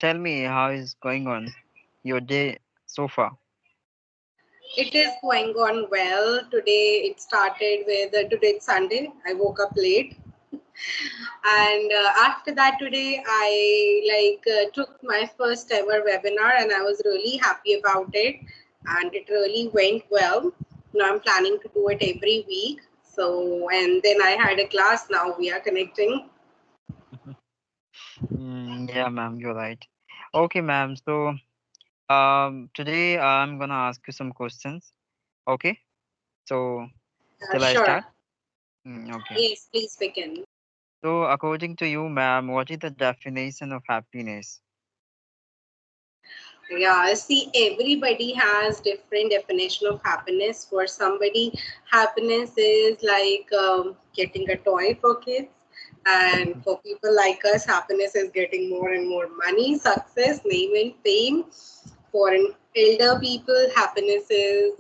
Tell me how is going on your day so far? It is going on well. Today it started with today it's Sunday. I woke up late, and after that today I took my first ever webinar, and I was really happy about it, and it really went well. Now I'm planning to do it every week. So and then I had a class. Now we are connecting. Yeah, ma'am, you're right. Okay, ma'am. So, today I'm gonna ask you some questions. Okay. So, shall I Sure. start? Okay. Yes, please begin. So, according to you, ma'am, what is the definition of happiness? Yeah, see, everybody has different definition of happiness. For somebody, happiness is like getting a toy for kids, and for people like us, happiness is getting more and more money, success, name, and fame. For an elder people, happiness is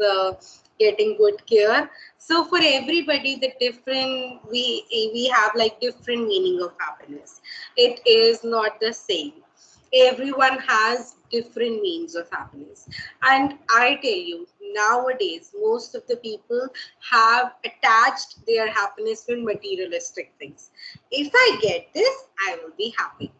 getting good care. So for everybody, the different we have like different meaning of happiness. It is not the same. Everyone has different means of happiness, and I tell you, nowadays most of the people have attached their happiness with materialistic things. If I get this, I will be happy.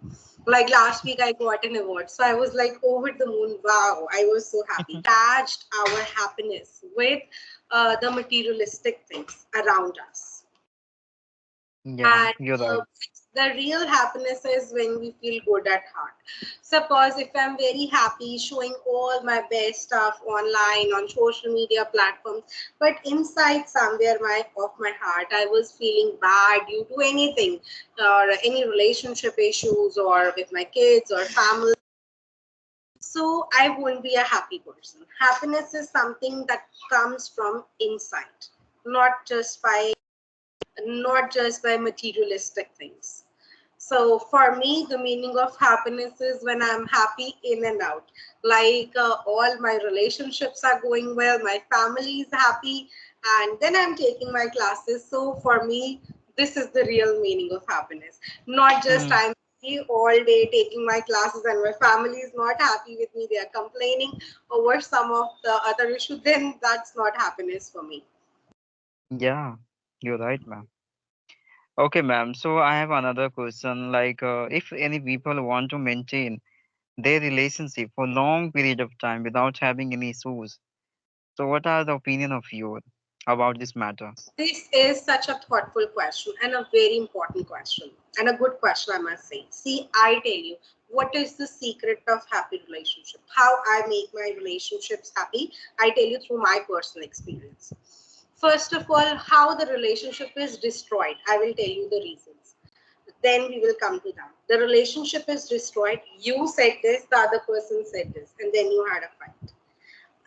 Like last week I got an award, so I was like over the moon. Wow, I was so happy. Attached our happiness with the materialistic things around us. Yeah, And you're right. the real happiness is when we feel good at heart. Suppose if I'm very happy showing all my best stuff online on social media platforms, but inside somewhere of my heart I was feeling bad due to anything, or any relationship issues, or with my kids or family, so I won't be a happy person. Happiness is something that comes from inside, not just by materialistic things. So for me, the meaning of happiness is when I'm happy in and out. Like all my relationships are going well, my family is happy, and then I'm taking my classes. So for me, this is the real meaning of happiness. Not just Mm, I'm happy all day taking my classes and my family is not happy with me. They are complaining over some of the other issue. Then that's not happiness for me. yeah, you're right, ma'am. Okay, ma'am. So I have another question. Like, if any people want to maintain their relationship for long period of time without having any issues, so what are the opinion of you about this matter? This is such a thoughtful question and a very important question, and a good question, I must say. See, I tell you, what is the secret of happy relationship? How I make my relationships happy? I tell you through my personal experience. First of all, how the relationship is destroyed. I will tell you the reasons. Then we will come to that. The relationship is destroyed. You said this, the other person said this, and then you had a fight.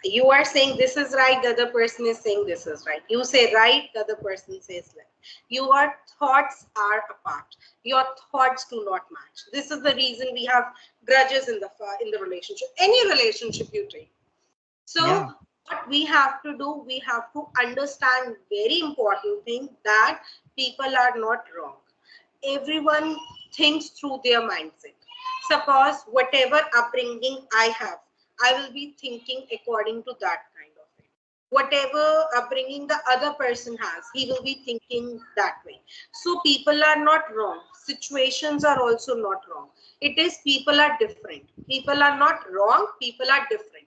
You are saying this is right, the other person is saying this is right. You say right, the other person says left. Your thoughts are apart. Your thoughts do not match. This is the reason we have grudges in the relationship, any relationship you take. So Yeah. what we have to do, we have to understand very important thing, that people are not wrong. Everyone thinks through their mindset. Suppose whatever upbringing I have, I will be thinking according to that kind of it. Whatever upbringing the other person has, he will be thinking that way. So people are not wrong, situations are also not wrong. It is people are different. People are not wrong, people are different.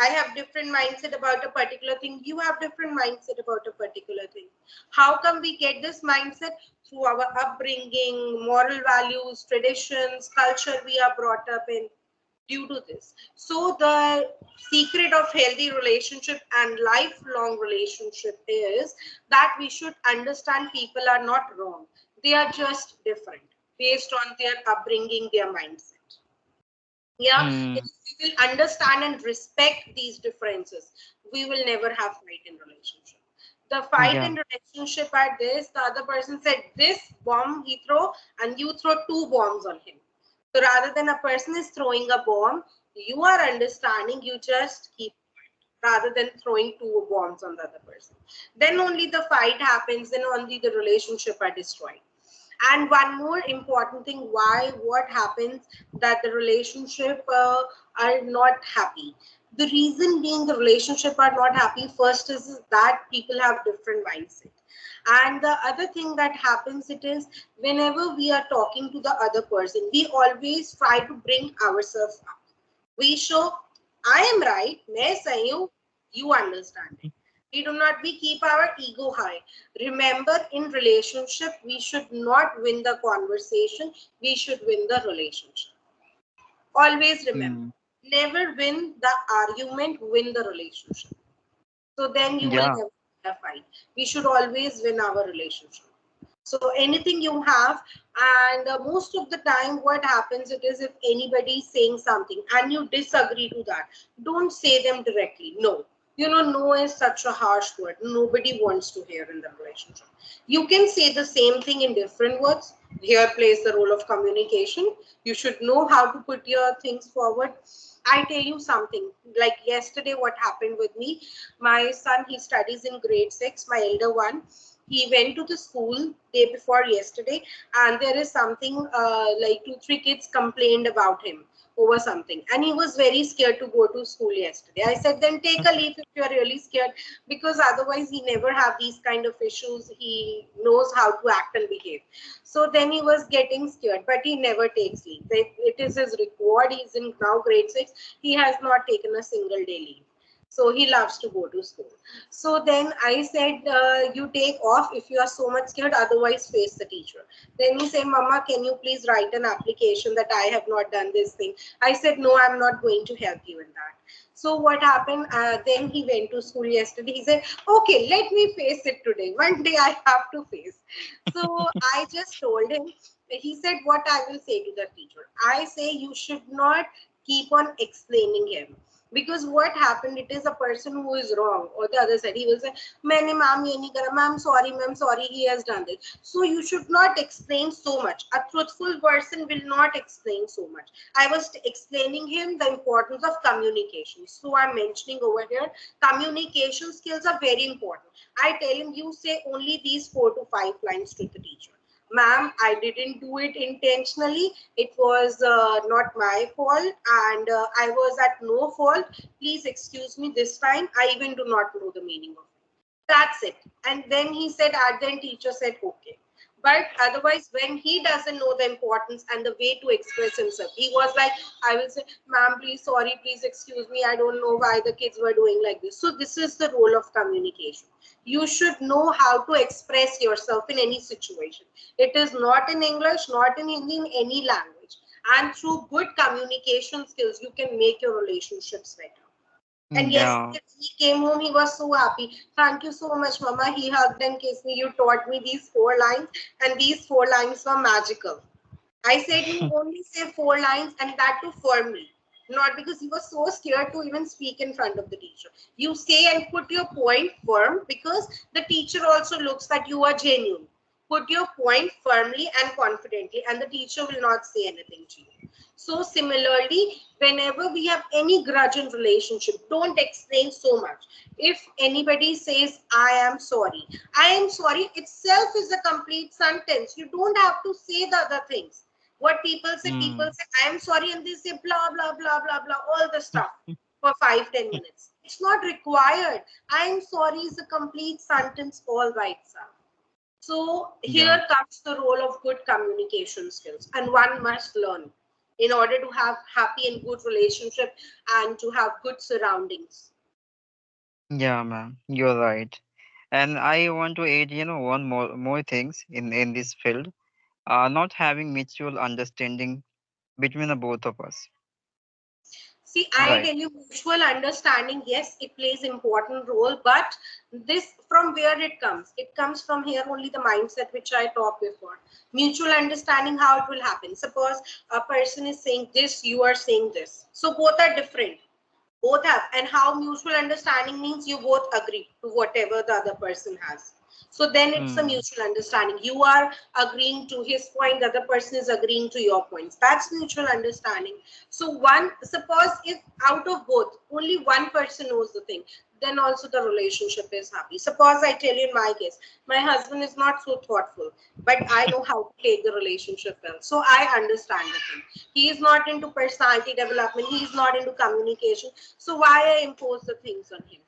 I have different mindset about a particular thing. You have different mindset about a particular thing. How come we get this mindset? Through our upbringing, moral values, traditions, culture we are brought up in, due to this. So the secret of healthy relationship and lifelong relationship is that we should understand people are not wrong. They are just different based on their upbringing, their mindset. Yeah, if Mm, we will understand and respect these differences, we will never have fight in relationship. The fight yeah. in relationship at this, the other person said this bomb he throw, and you throw two bombs on him. So rather than a person is throwing a bomb, you are understanding, you just keep quiet rather than throwing two bombs on the other person. Then only the fight happens, then only the relationship are destroyed. And one more important thing, why, what happens that the relationship are not happy. The reason being the relationship are not happy, first is that people have different mindset. And the other thing that happens, it is whenever we are talking to the other person, we always try to bring ourselves up. We show I am right, मैं सही हूँ, you understand it. We do not, we keep our ego high. Remember, in relationship we should not win the conversation, we should win the relationship. Always remember, Mm. never win the argument, win the relationship. So then you will Yeah. never win a fight. We should always win our relationship. So anything you have, and most of the time what happens, it is if anybody is saying something and you disagree to that, don't say them directly. No, you know, no is such a harsh word, nobody wants to hear in the relationship. You can say the same thing in different words. Here plays the role of communication. You should know how to put your things forward. I tell you something, like yesterday what happened with me, my son, he studies in grade 6, my elder one. He went to the school day before yesterday, and there is something like 2 3 kids complained about him over something, and he was very scared to go to school yesterday. I said, then take a leave if you are really scared, because otherwise he never have these kind of issues. He knows how to act and behave. So then he was getting scared, but he never takes leave. It is his reward. He's in now grade 6. He has not taken a single day leave. So he loves to go to school. So then I said, you take off if you are so much scared, otherwise face the teacher. Then he said, Mama, can you please write an application that I have not done this thing? I said, no, I'm not going to help you in that. So what happened? Then he went to school yesterday. He said, okay, let me face it today. One day I have to face. So I just told him, he said, what I will say to the teacher. I say, you should not keep on explaining him, because what happened, it is a person who is wrong, or the other side he will say, मैंने ma'am ये नहीं करा, ma'am sorry he has done this. So you should not explain so much. A truthful person will not explain so much. I was explaining him the importance of communication, so I'm mentioning over here communication skills are very important. I tell him, you say only these 4 to 5 lines to the teacher. Ma'am, I didn't do it intentionally. It was not my fault, and I was at no fault. Please excuse me this time. I even do not know the meaning of it. That's it. And then he said, and then teacher said, okay. But otherwise, when he doesn't know the importance and the way to express himself, he was like, I will say, ma'am, please, sorry, please excuse me. I don't know why the kids were doing like this. So this is the role of communication. You should know how to express yourself in any situation. It is not in English, not in Hindi, in any language. And through good communication skills, you can make your relationships better. And Yeah. yesterday he came home, he was so happy. Thank you so much, Mama. He hugged and kissed me. You taught me these 4 lines, and these 4 lines were magical. I said, you only say 4 lines, and that too firmly. Not because he was so scared to even speak in front of the teacher. You say and put your point firm, because the teacher also looks that you are genuine. Put your point firmly and confidently, and the teacher will not say anything to you. So similarly, whenever we have any grudge in relationship, don't explain so much. If anybody says, I am sorry itself is a complete sentence. You don't have to say the other things. What people Mm. say, I am sorry, and they say blah, blah, blah, blah, blah, all the stuff for 5 10 minutes. It's not required. I am sorry is a complete sentence all by itself. So Yeah. here comes the role of good communication skills, and one must learn in order to have happy and good relationship and to have good surroundings. Yeah, ma'am. You're right. And I want to add, one more things in this field. Not having mutual understanding between the both of us. See, I Right. tell you, mutual understanding, yes, it plays important role, but this from where it comes? It comes from here only the mindset which I talked before. Mutual understanding, how it will happen. Suppose a person is saying this, you are saying this. So both are different. Both have, and how mutual understanding means you both agree to whatever the other person has. So then it's a Hmm. mutual understanding. You are agreeing to his point, the other person is agreeing to your points. That's mutual understanding. So one, suppose if out of both only one person knows the thing, then also the relationship is happy. Suppose I tell you in my case, my husband is not so thoughtful, but I know how to take the relationship well. So I understand the thing. He is not into personality development, he is not into communication. So why I impose the things on him?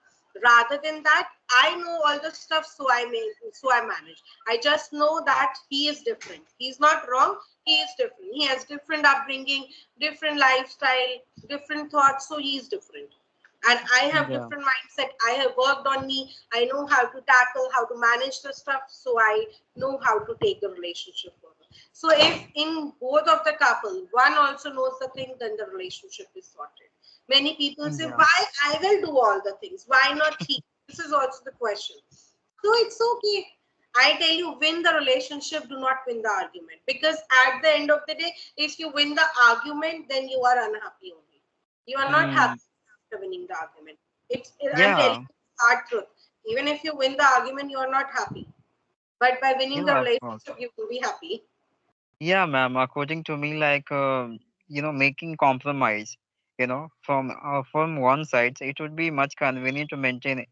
Rather than that, I know all the stuff, so I manage. I just know that he is different. He's not wrong, he is different. He has different upbringing, different lifestyle, different thoughts, so he is different. And I have Yeah. different mindset. I have worked on me. I know how to tackle, how to manage the stuff, so I know how to take the relationship further. So if in both of the couple one also knows the thing, then the relationship is sorted. Many people say, Yeah. why I will do all the things, why not he? This is also the question. So it's okay. I tell you, win the relationship, do not win the argument, because at the end of the day, if you win the argument, then you are unhappy only. You are not Hmm. happy after winning the argument. I'm telling Yeah. you the hard truth. Even if you win the argument, you are not happy. But by winning the Yeah, of course. relationship, you will be happy. Yeah, ma'am. According to me, like making compromise, from one side, it would be much convenient to maintain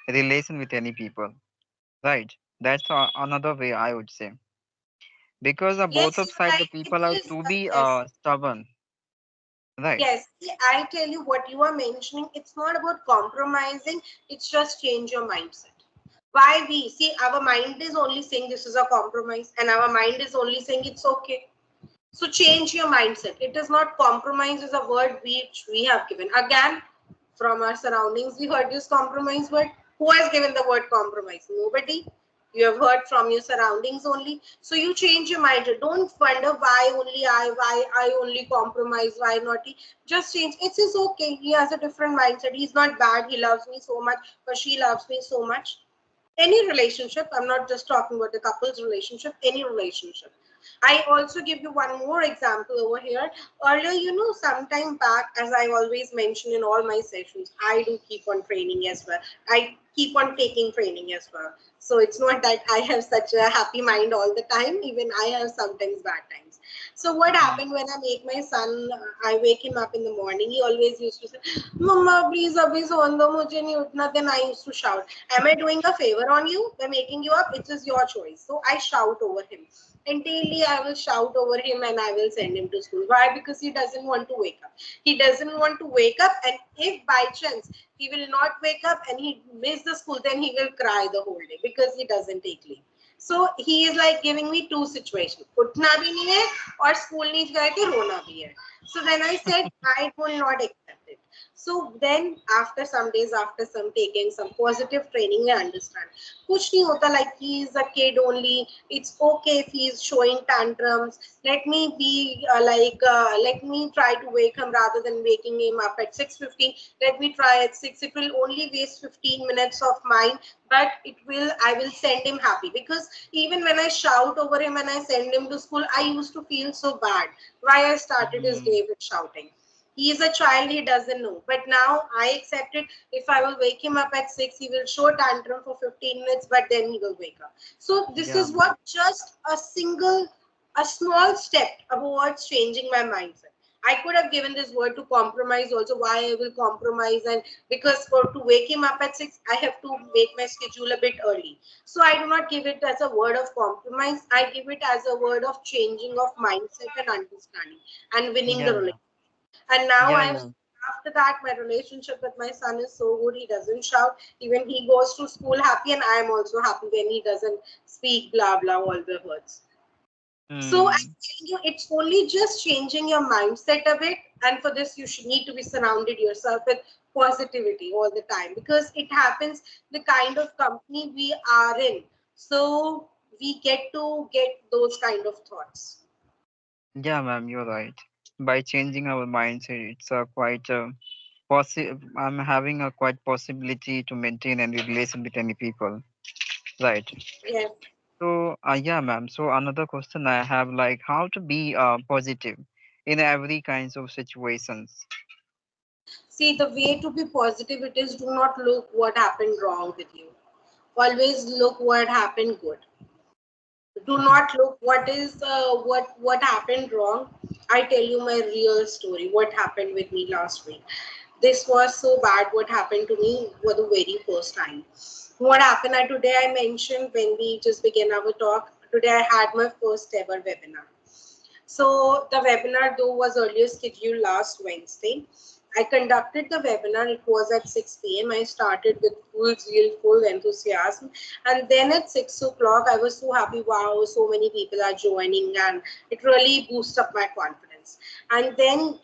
a relation with any people, right? That's another way I would say, because both Yes, of you're side the right. It people are is, to be yes. stubborn, right? Yes, see, I tell you what you are mentioning, it's not about compromising, it's just change your mindset. Why we see our mind is only saying this is a compromise, and our mind is only saying it's okay. So change your mindset. It is not compromise is a word which we have given. Again, from our surroundings, we heard this compromise word. Who has given the word compromise? Nobody. You have heard from your surroundings only. So you change your mind. Don't wonder why only why I only compromise, why not he. Just change. It is okay. He has a different mindset. He's not bad. He loves me so much, or she loves me so much. Any relationship, I'm not just talking about the couple's relationship, any relationship. I also give you one more example over here. Earlier, sometime back, as I always mention in all my sessions, I do keep on training as well. I keep on taking training as well. So it's not that I have such a happy mind all the time. Even I have sometimes bad times. So what Mm. happened when I make my son, I wake him up in the morning. He always used to say, "Mama, please, abhi son do, mujhe nahi utna." Then I used to shout, "Am I doing a favor on you by making you up? It is your choice." So I shout over him. And daily I will shout over him and I will send him to school. Why? Because he doesn't want to wake up. He doesn't want to wake up, and if by chance he will not wake up and he miss the school, then he will cry the whole day because he doesn't take leave. So he is like giving me two situations. उठना भी नहीं है और school नहीं गए के रोना भी है. So then I said I will not accept it. So then after some days, after some taking some positive training, I understand. कुछ नहीं होता, like he is a kid only. It's okay if he is showing tantrums. Let me be let me try to wake him rather than waking him up at 6:15. Let me try at 6. It will only waste 15 minutes of mine, but I will send him happy, because even when I shout over him and I send him to school, I used to feel so bad. Why I started his Mm. day with shouting? He is a child, he doesn't know. But now I accept it. If I will wake him up at 6, he will show tantrum for 15 minutes, but then he will wake up. So this Yeah, is what just a small step towards changing my mindset. I could have given this word to compromise also. Why I will compromise? And because for to wake him up at 6, I have to make my schedule a bit early. So I do not give it as a word of compromise. I give it as a word of changing of mindset and understanding and winning the yeah, relationship. yeah, And now yeah, I'm yeah. after that, my relationship with my son is so good. He doesn't shout. Even he goes to school happy, and I am also happy when he doesn't speak blah blah all the words. So I'm Mm. telling you, it's only just changing your mindset a bit, and for this, you should need to be surrounded yourself with positivity all the time, because it happens the kind of company we are in. So we get to get those kind of thoughts. Yeah, ma'am, you're right. By changing our mindset, it's quite I'm having a quite possibility to maintain any relation with any people, right? Yes. So, yeah, ma'am. So another question I have, like, how to be positive in every kinds of situations. See, the way to be positive it is, do not look what happened wrong with you. Always look what happened good. Do not look what happened wrong. I tell you my real story, what happened with me last week. This was so bad what happened to me for the very first time. What happened, today I mentioned when we just began our talk, today I had my first ever webinar. So the webinar though was earlier scheduled last Wednesday. I conducted the webinar. It was at 6 p.m. I started with full zeal, full enthusiasm. And then at 6 o'clock, I was so happy. Wow, so many people are joining, and it really boosts up my confidence. And then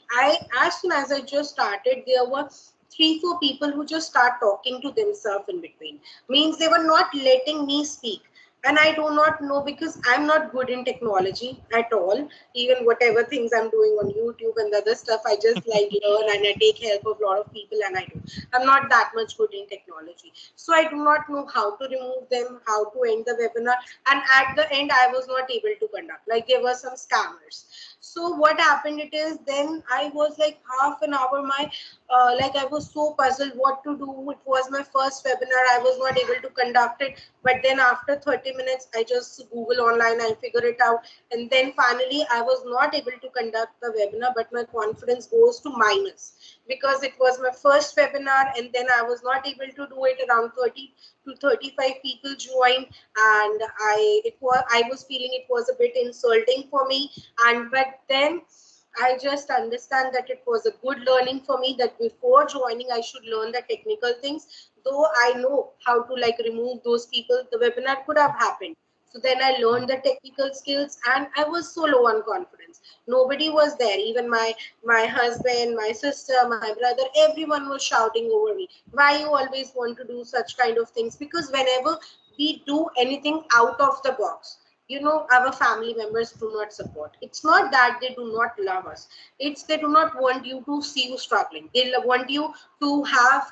as soon as I just started, there were three, four people who just start talking to themselves in between. Means they were not letting me speak, and I do not know because I'm not good in technology at all. Even whatever things I'm doing on YouTube and the other stuff, I just like learn and I take help of a lot of people and I do. I'm not that much good in technology. So I do not know how to remove them, how to end the webinar. And at the end, I was not able to conduct. Like there were some scammers. So what happened it is then I was like half an hour like I was so puzzled what to do. It was my first webinar. I was not able to conduct it. But then after 30 minutes, I just Google online and figure it out. And then finally, I was not able to conduct the webinar, but my confidence goes to minus because it was my first webinar. And then I was not able to do it. Around 30 to 35 people joined, and I was feeling it was a bit insulting for me. And but then I just understand that it was a good learning for me that before joining I should learn the technical things. Though I know how to like remove those people, the webinar could have happened. So then I learned the technical skills and I was so low on confidence. Nobody was there. Even my husband, my sister, my brother, everyone was shouting over me. Why you always want to do such kind of things? Because whenever we do anything out of the box, our family members do not support. It's not that they do not love us, it's they do not want you to see you struggling. They want you to have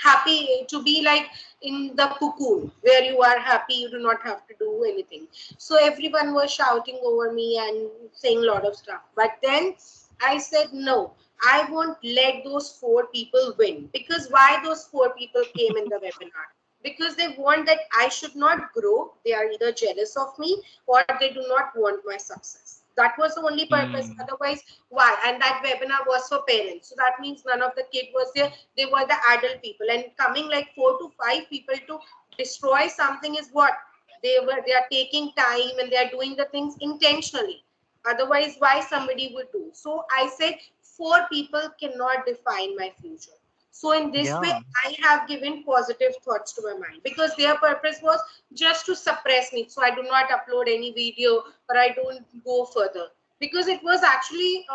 happy, to be like in the cocoon where you are happy, you do not have to do anything. So everyone was shouting over me and saying a lot of stuff, but then I said no, I won't let those four people win. Because why those four people came in the webinar? Because they want that I should not grow. They are either jealous of me or they do not want my success. That was the only purpose. Mm. Otherwise, why? And that webinar was for parents. So that means none of the kid was there. They were the adult people. And coming like 4 to 5 people to destroy something is what? They are taking time and they are doing the things intentionally. Otherwise, why somebody would do? So I said, four people cannot define my future. So in this way, Yeah. I have given positive thoughts to my mind because their purpose was just to suppress me. So I do not upload any video or I don't go further because it was actually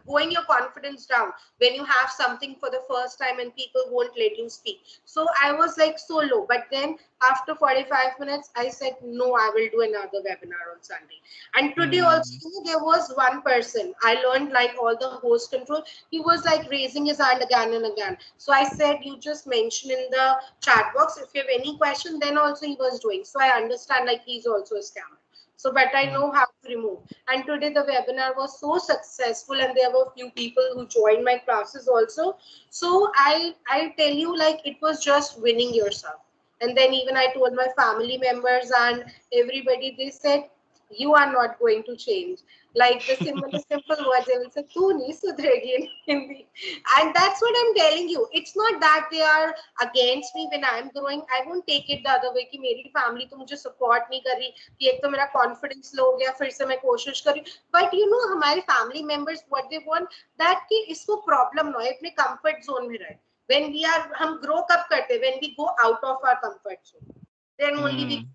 going your confidence down when you have something for the first time and people won't let you speak. So I was like so low. But then after 45 minutes, I said, no, I will do another webinar on Sunday. And today also, Mm. there was one person. I learned like all the host control. He was like raising his hand again and again. So I said, you just mention in the chat box if you have any question. Then also he was doing. So I understand like he's also a scammer. So, but I Mm. know how to remove. And today the webinar was so successful, and there were few people who joined my classes also. So I tell you, like it was just winning yourself. And then even I told my family members and everybody, they said, you are not going to change. Like the simple words, they will say, "Tu nahi sudregi" in Hindi. And that's what I'm telling you. It's not that they are against me when I'm growing. I won't take it the other way कि मेरी family तो मुझे support नहीं कर रही, कि एक तो मेरा confidence low हो गया, फिर से मैं कोशिश कर रही. But हमारे family members what they want, that कि इसको problem ना हो, अपने comfort zone में रहे. When we are, हम grow कब करते हैं? When we go out of our comfort zone, then only we Mm.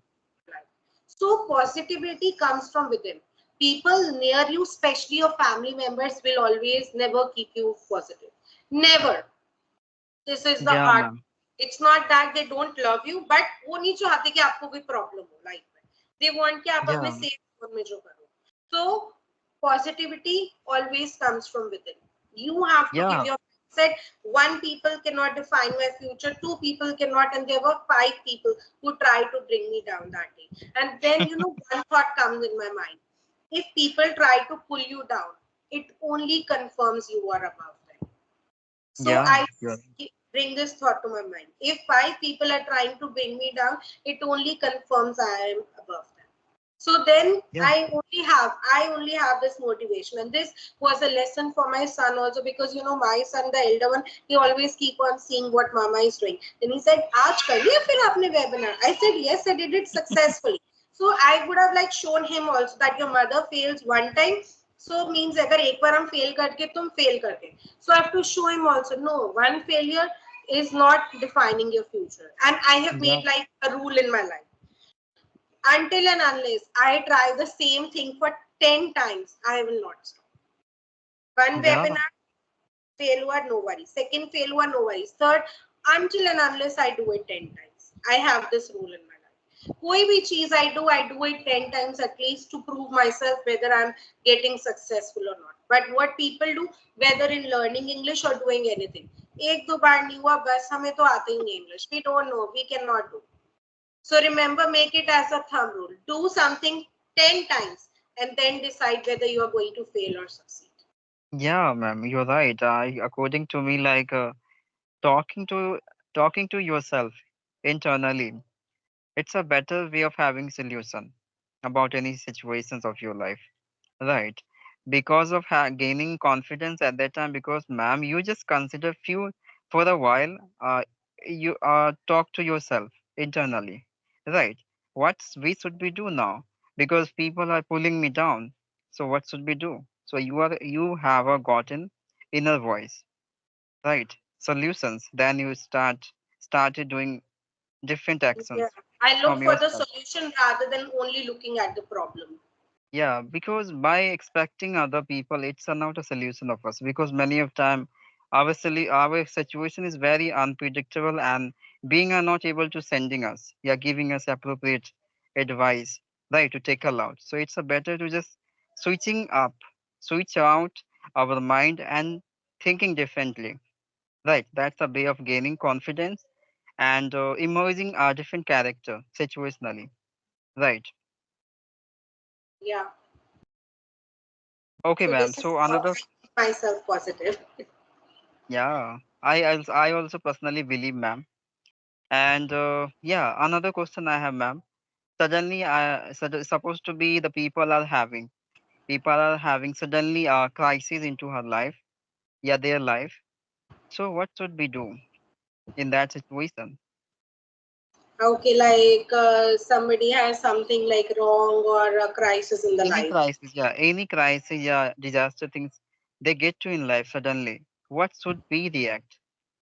life. So positivity comes from within. People near you, especially your family members, will always never keep you positive. Never. This is the Yeah, hard. ma'am. It's not that they don't love you, but वो नहीं चाहते कि आपको कोई problem हो life में. They want कि आप अपने Yeah. safe zone में जो करो. So positivity always comes from within. You have to give Yeah. your mindset. One people cannot define my future. Two people cannot, and there were five people who tried to bring me down that day. And then one thought comes in my mind. If people try to pull you down, it only confirms you are above them. So Yeah. I You're. bring this thought to my mind. If five people are trying to bring me down, it only confirms I am above them. So then Yeah, I only have this motivation, and this was a lesson for my son also, because my son, the elder one, he always keep on seeing what mama is doing. Then he said, "Aaj kar liya fir aapne webinar?" I said, "Yes, I did it successfully." So I would have like shown him also that your mother fails one time, so means अगर एक बार हम fail करके तुम fail करते, so I have to show him also, no, one failure is not defining your future. And I have yeah, made like a rule in my life, until and unless I try the same thing for 10 times, I will not stop. One yeah, webinar, failure, no worries. Second failure, no worries. Third, until and unless I do it 10 times. I have this rule in my life. कोई भी चीज I do it 10 times at least to prove myself whether I'm getting successful or not. But what people do, whether in learning English or doing anything, एक दो बार नहीं हुआ बस हमें तो आता ही नहीं English. We don't know, we cannot do. So remember, make it as a thumb rule. Do something 10 times and then decide whether you are going to fail or succeed. yeah, ma'am. You're right. According to me, like talking to talking to yourself internally, it's a better way of having solution about any situations of your life. Right. Because of gaining confidence at that time, because ma'am, you just consider few for a while, you talk to yourself internally. Right. What we should we do now? Because people are pulling me down. So what should we do? So you have a gotten inner voice, right? Solutions. Then you started doing different Yeah. actions I look from for the yourself. solution rather than only looking at the problem. Yeah, because by expecting other people, it's not a solution of us. Because many of time, our situation is very unpredictable, and being are not able to sending us, yeah, giving us appropriate advice, right, to take a lot. So it's a better to just switching up, switch out our mind and thinking differently, right? That's a way of gaining confidence and emerging a different character situationally, right? Yeah. Okay, So ma'am. this is So how another. I keep myself positive. Yeah, I also personally believe, ma'am. And yeah, another question I have, ma'am. Suddenly, supposed to be the people are having suddenly a crisis into her life, yeah, their life. So what should we do in that situation? Okay, like somebody has something like wrong or a crisis in the life. Any crisis, yeah, disaster things they get to in life suddenly. What should we react,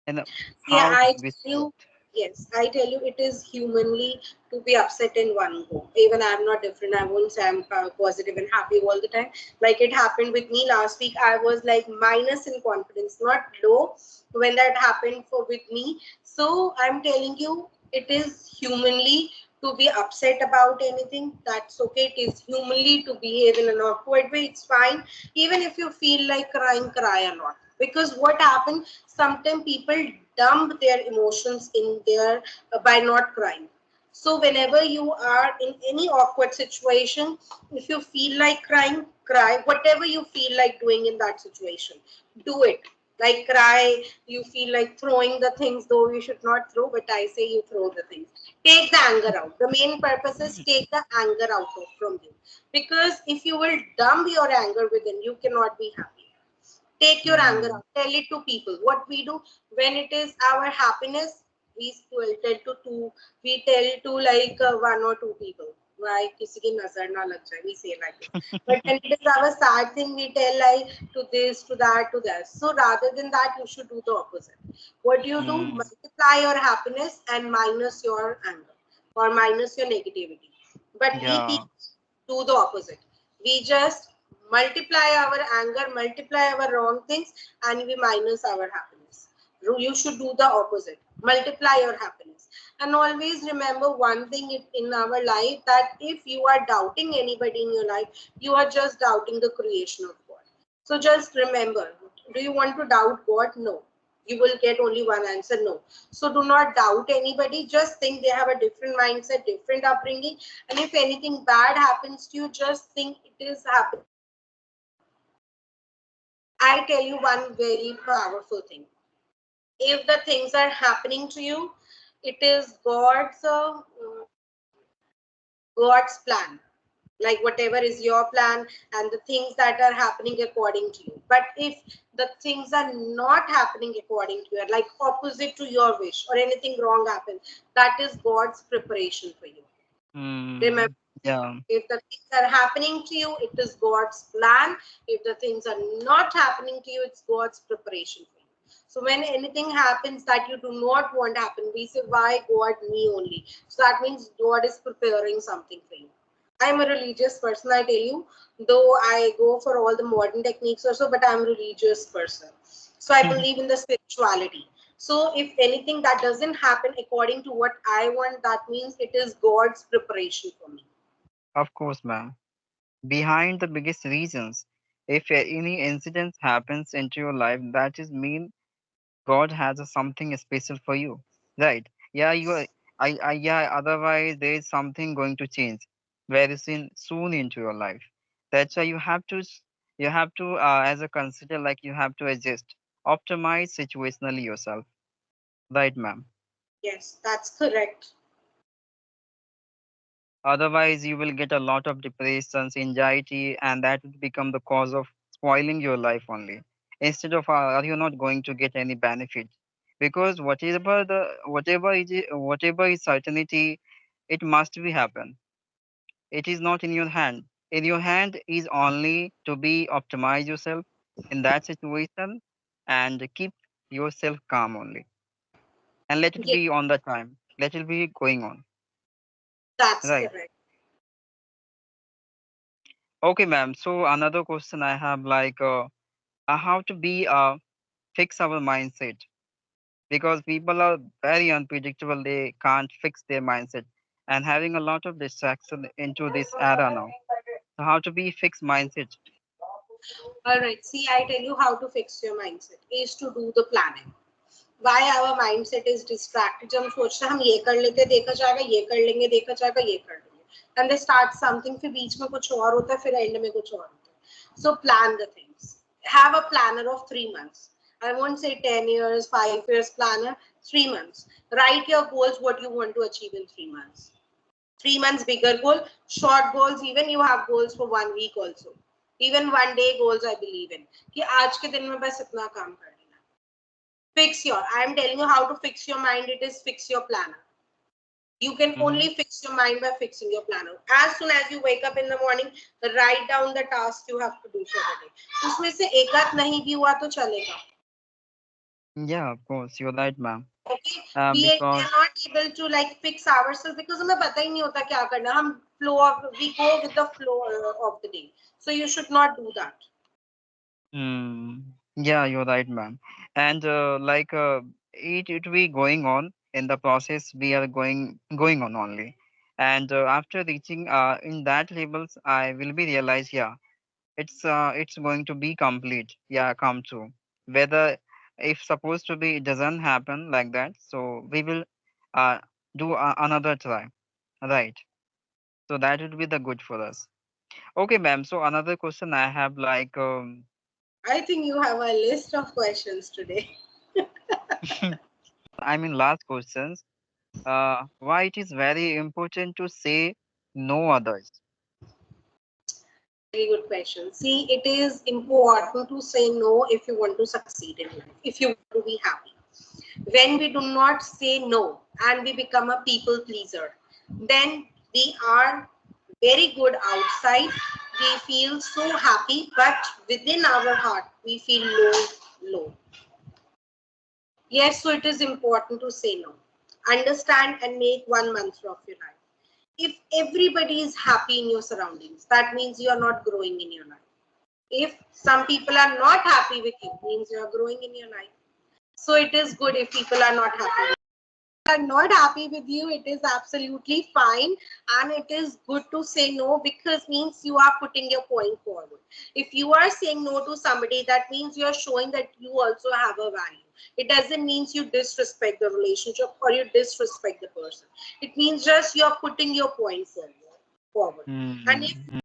and Yeah, how I should we tell you, react? yes, I tell you, it is humanly to be upset in one go. Even I'm not different. I won't say I'm positive and happy all the time. Like it happened with me last week. I was like minus in confidence, not low when that happened for with me. So I'm telling you, it is humanly to be upset about anything. That's okay. It is humanly to behave in an awkward way. It's fine. Even if you feel like crying, cry a lot. Because what happened, sometimes people dump their emotions in their by not crying. So whenever you are in any awkward situation, if you feel like crying, cry. Whatever you feel like doing in that situation, do it. Like cry, you feel like throwing the things, though you should not throw, but I say you throw the things. Take the anger out. The main purpose is take the anger out of from you. Because if you will dump your anger within, you cannot be happy. Take your anger Hmm. out, tell it to people. What we do when it is our happiness, we will tell to two, we tell to like one or two people. Why किसी की नजर ना लग जाए, we say like this. But when it is our sad thing, we tell like to this, to that, to that. So rather than that, you should do the opposite. What do you do? Hmm. Multiply your happiness and minus your anger or minus your negativity. But we Yeah. people do the opposite. We just multiply our anger, multiply our wrong things, and we minus our happiness. You should do the opposite. Multiply your happiness. And always remember one thing in our life, that if you are doubting anybody in your life, you are just doubting the creation of God. So just remember, do you want to doubt God? No. You will get only one answer, no. So do not doubt anybody. Just think they have a different mindset, different upbringing. And if anything bad happens to you, just think it is happening for a reason. I tell you one very powerful thing. If the things are happening to you, it is God's plan. Like whatever is your plan and the things that are happening according to you. But if the things are not happening according to you, like opposite to your wish or anything wrong happens, that is God's preparation for you. Remember, Hmm. Yeah. if the things are happening to you, it is God's plan. If the things are not happening to you, it's God's preparation for you. So when anything happens that you do not want to happen, we say, why God, me only? So that means God is preparing something for you. I'm a religious person, I tell you, though I go for all the modern techniques also, but I'm a religious person. So I believe in the spirituality. So if anything that doesn't happen according to what I want, that means it is God's preparation for me. Of course, ma'am. Behind the biggest reasons, if any incident happens into your life, that is mean God has a something special for you, right? Yeah, you are. Yeah. Otherwise, there is something going to change very soon into your life. That's why you have to, as a consider, like you have to adjust, optimize situationally yourself, right, ma'am? Yes, that's correct. Otherwise, you will get a lot of depressions, anxiety, and that will become the cause of spoiling your life only. Instead of, are you not going to get any benefit? Because whatever is certainty, it must be happen. It is not in your hand. In your hand is only to be optimize yourself in that situation and keep yourself calm only. And let it Yes, be on the time. Let it be going on. that's Right. correct. Okay, ma'am. So another question I have like how to be fix our mindset because people are very unpredictable. They can't fix their mindset and having a lot of distraction into this era now. So how to be fixed mindset? All right. See, I tell you how to fix your mindset is to do the planning. Why our mindset is distracted? जब हम सोचते हैं हम ये कर लेते देखा जाएगा ये कर लेंगे देखा जाएगा ये कर लेंगे and they start something फिर बीच में कुछ और होता है फिर एंड में कुछ और होता है. So plan the things. Have a planner of 3 months. I won't say 10 years, 5 years planner, 3 months. Write your goals, what you want to achieve in 3 months. 3 months bigger goal, short goals, even you have goals for 1 week also. Even 1 day goals I believe in. कि आज के दिन में बस इतना काम कर लेना. Fix your, I am telling you how to fix your mind, it is fix your planner. You can Mm-hmm. only fix your mind by fixing your planner. As soon as you wake up in the morning, write down the task you have to do for the day. उसमें से एक आध नहीं भी हुआ तो चलेगा. Yeah, of course, you're right, ma'am. Okay, we are Because not able to like fix ourselves because हमें पता ही नहीं होता क्या करना. हम flow of, we go with the flow of the day. So you should not do that. yeah, you're right, ma'am. And it we going on in the process. We are going on only. And after reaching in that levels, I will be realized. Yeah, it's going to be complete. Yeah, come true. Whether if supposed to be it doesn't happen like that, so we will uh do another try. Right. So that would be the good for us. Okay, ma'am. So another question I have like I think you have a list of questions today. I mean last questions. Why it is very important to say no others. Very good question. See, it is important to say no if you want to succeed in life, if you want to be happy. When we do not say no and we become a people pleaser, then we are very good outside. We feel so happy, but within our heart, we feel low, low. Yes, so it is important to say no. Understand and make one mantra of your life. If everybody is happy in your surroundings, that means you are not growing in your life. If some people are not happy with you, means you are growing in your life. So it is good if people are not happy with you. Are not happy with you, it is absolutely fine, and it is good to say no because means you are putting your point forward. If you are saying no to somebody, that means you are showing that you also have a value. It doesn't mean you disrespect the relationship or you disrespect the person. It means just you are putting your point forward. And if Hmm.